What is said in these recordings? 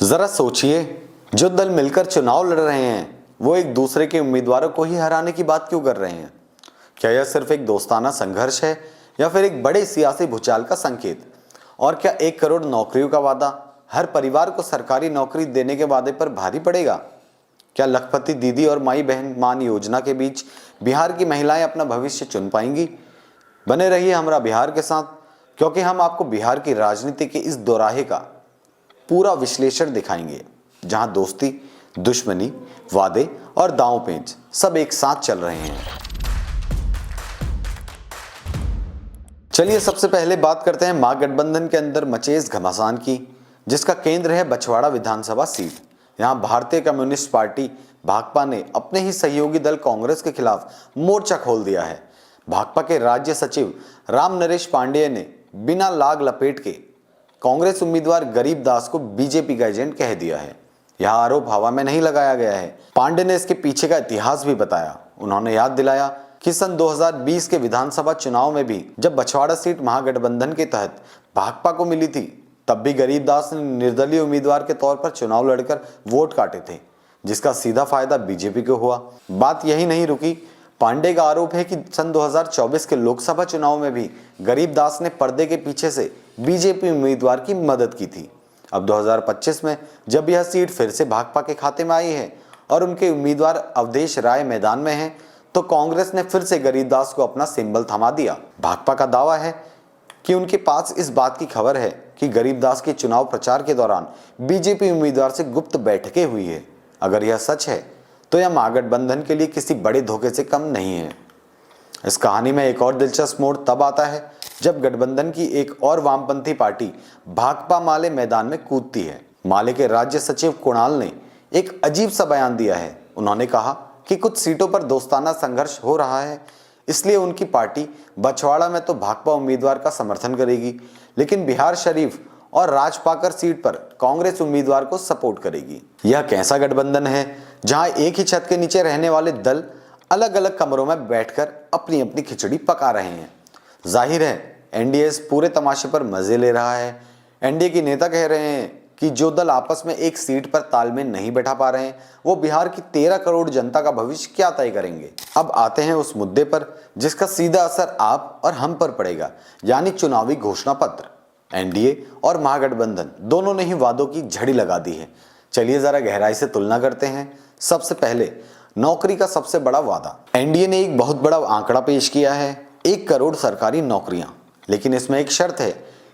जरा सोचिए, जो दल मिलकर चुनाव लड़ रहे हैं वो एक दूसरे के उम्मीदवारों को ही हराने की बात क्यों कर रहे हैं? क्या यह सिर्फ एक दोस्ताना संघर्ष है या फिर एक बड़े सियासी भूचाल का संकेत? और क्या 1 करोड़ नौकरियों का वादा हर परिवार को सरकारी नौकरी देने के वादे पर भारी पड़ेगा? क्या लखपति दीदी और माई बहन मान योजना के बीच बिहार की महिलाएं अपना भविष्य चुन पाएंगी? बने रहिए हमारा बिहार के साथ, क्योंकि हम आपको बिहार की राजनीति के इस दोराहे का पूरा विश्लेषण दिखाएंगे, जहां दोस्ती, दुश्मनी, वादे और दांव पेंच सब एक साथ चल रहे हैं। चलिए सबसे पहले बात करते हैं महागठबंधन के अंदर मचे इस घमासान की, जिसका केंद्र है बछवाड़ा विधानसभा सीट। यहां भारतीय कम्युनिस्ट पार्टी भाकपा ने अपने ही सहयोगी दल कांग्रेस के खिलाफ मोर्चा खोल दिया है। भाकपा के राज्य सचिव राम नरेश पांडेय ने बिना लाग लपेट के कांग्रेस उम्मीदवार गरीब दास को बीजेपी का एजेंट कह दिया है। यह आरोप हवा में नहीं लगाया गया है। पांडे ने इसके पीछे का इतिहास भी बताया। उन्होंने याद दिलाया कि सन 2020 के विधानसभा चुनाव में भी जब बछवाड़ा सीट महागठबंधन के तहत भाकपा को मिली थी, तब भी गरीब दास ने निर्दलीय उम्मीदवार के तौर पर चुनाव लड़कर वोट काटे थे, जिसका सीधा फायदा बीजेपी को हुआ। बात यही नहीं रुकी। पांडे का आरोप है कि सन 2024 के लोकसभा चुनाव में भी गरीब दास ने पर्दे के पीछे से बीजेपी उम्मीदवार की मदद की थी। अब 2025 में जब यह सीट फिर से भाकपा के खाते में आई है और उनके उम्मीदवार अवधेश राय मैदान में हैं, तो कांग्रेस ने फिर से गरीब दास को अपना सिंबल थमा दिया। भाकपा का दावा है कि उनके पास इस बात की खबर है कि गरीब दास के चुनाव प्रचार के दौरान बीजेपी उम्मीदवार से गुप्त बैठकें हुई है। अगर यह सच है तो यह महागठबंधन के लिए किसी बड़े धोखे से कम नहीं है। इस कहानी में एक और दिलचस्प मोड़ तब आता है जब गठबंधन की एक और वामपंथी पार्टी भाकपा माले मैदान में कूदती है। माले के राज्य सचिव कुणाल ने एक अजीब सा बयान दिया है। उन्होंने कहा कि कुछ सीटों पर दोस्ताना संघर्ष हो रहा है, इसलिए उनकी पार्टी बछवाड़ा में तो भाकपा उम्मीदवार का समर्थन करेगी, लेकिन बिहार शरीफ और राजपाकर सीट पर कांग्रेस उम्मीदवार को सपोर्ट करेगी। यह कैसा गठबंधन है जहां एक ही छत के नीचे रहने वाले दल अलग अलग कमरों में बैठकर अपनी अपनी खिचड़ी पका रहे हैं? जाहिर है एनडीए इस पूरे तमाशे पर मजे ले रहा है। एनडीए के नेता कह रहे हैं कि जो दल आपस में एक सीट पर तालमेल नहीं बैठा पा रहे हैं, वो बिहार की 13 करोड़ जनता का भविष्य क्या तय करेंगे। अब आते हैं उस मुद्दे पर जिसका सीधा असर आप और हम पर पड़ेगा, यानी चुनावी घोषणा पत्र। एनडीए और महागठबंधन दोनों ने ही वादों की झड़ी लगा दी है। चलिए जरा गहराई से तुलना करते हैं। सबसे पहले नौकरी का सबसे बड़ा वादा। एनडीए ने एक बहुत बड़ा आंकड़ा पेश किया है, 1 करोड़ सरकारी नौकरियां। लेकिन इसमें एक शर्त है,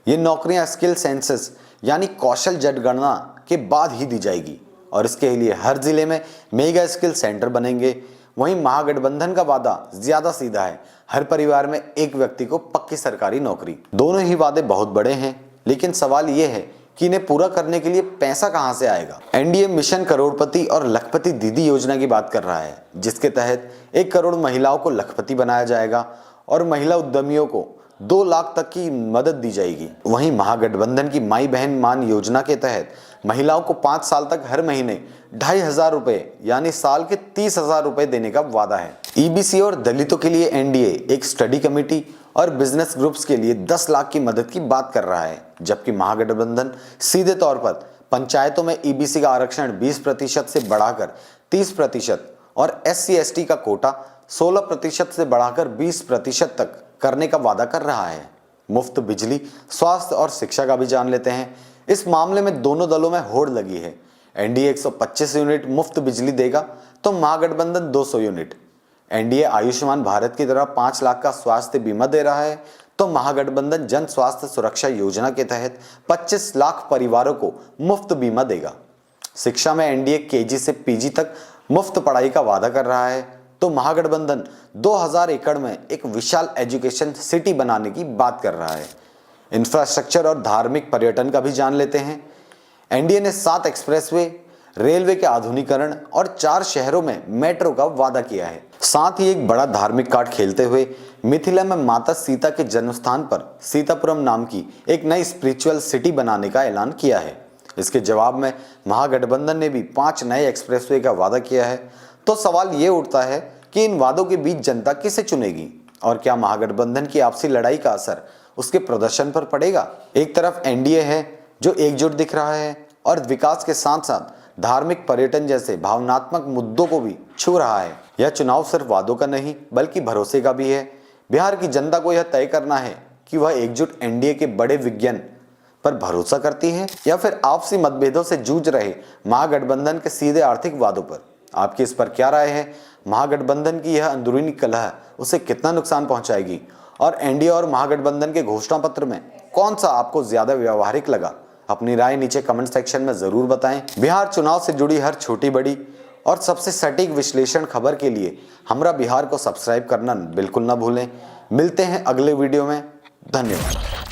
ये नौकरियां स्किल सेंसस यानी कौशल जनगणना के बाद ही दी जाएगी और इसके लिए हर जिले में मेगा स्किल सेंटर बनेंगे। वहीं महागठबंधन का वादा ज्यादा सीधा है, हर परिवार में एक व्यक्ति को पक्की सरकारी नौकरी। दोनों ही वादे बहुत बड़े हैं, लेकिन सवाल यह है कि इन्हें पूरा करने के लिए पैसा कहां से आएगा। एनडीए मिशन करोड़पति और लखपति दीदी योजना की बात कर रहा है, जिसके तहत 1 करोड़ महिलाओं को लखपति बनाया जाएगा और महिला उद्यमियों को 2 लाख तक की मदद दी जाएगी। वहीं महागठबंधन की माई बहन मान योजना के तहत महिलाओं को 5 साल तक हर महीने 2,500 रुपए यानी साल के 30,000 रुपए देने का वादा है। ईबीसी और दलितों के लिए एनडीए एक स्टडी कमेटी और बिजनेस ग्रुप्स के लिए 10 लाख की मदद की बात कर रहा है, जबकि महागठबंधन सीधे तौर पर पंचायतों में ईबीसी का आरक्षण 20% से बढ़ाकर 30% और SC/ST का कोटा 16% से बढ़ाकर 20% तक करने का वादा कर रहा है। मुफ्त बिजली, स्वास्थ्य और शिक्षा का भी जान लेते हैं। इस मामले में दोनों दलों में होड़ लगी है। एनडीए 125 यूनिट मुफ्त बिजली देगा तो महागठबंधन 200 यूनिट। एनडीए आयुष्मान भारत की तरह 5 लाख का स्वास्थ्य बीमा दे रहा है, तो महागठबंधन जन स्वास्थ्य सुरक्षा योजना के तहत 25 लाख परिवारों को मुफ्त बीमा देगा। शिक्षा में एनडीए केजी से पीजी तक मुफ्त पढ़ाई का वादा कर रहा है, तो महागठबंधन 2000 एकड़ में एक विशाल एजुकेशन सिटी बनाने की बात कर रहा है। इंफ्रास्ट्रक्चर और धार्मिक पर्यटन का भी जान लेते हैं। एनडीए ने 7 एक्सप्रेसवे, रेलवे के आधुनिकीकरण और 4 शहरों में मेट्रो का वादा किया है। साथ ही एक बड़ा धार्मिक कार्ड खेलते हुए मिथिला में माता सीता के जन्म स्थान पर सीतापुरम नाम की एक नई स्पिरिचुअल सिटी बनाने का ऐलान किया है। इसके जवाब में महागठबंधन ने भी 5 नए एक्सप्रेसवे का वादा किया है। तो सवाल ये उठता है कि इन वादों के बीच जनता किसे चुनेगी और क्या महागठबंधन की आपसी लड़ाई का असर उसके प्रदर्शन पर पड़ेगा? एक तरफ एनडीए है जो एकजुट दिख रहा है, और विकास के साथ साथ धार्मिक, पर्यटन जैसे भावनात्मक मुद्दों को भी छू रहा है। यह चुनाव सिर्फ वादों का नहीं बल्कि भरोसे का भी है। बिहार की जनता को यह तय करना है कि वह एकजुट एनडीए के बड़े विजन पर भरोसा करती है या फिर आपसी मतभेदों से जूझ रहे महागठबंधन के सीधे आर्थिक वादों पर। आपकी इस पर क्या राय है? महागठबंधन की यह अंदरूनी कलह उसे कितना नुकसान पहुंचाएगी और एनडीए और महागठबंधन के घोषणा पत्र में कौन सा आपको ज्यादा व्यवहारिक लगा? अपनी राय नीचे कमेंट सेक्शन में जरूर बताएं। बिहार चुनाव से जुड़ी हर छोटी बड़ी और सबसे सटीक विश्लेषण खबर के लिए हमरा बिहार को सब्सक्राइब करना बिल्कुल ना भूलें। मिलते हैं अगले वीडियो में। धन्यवाद।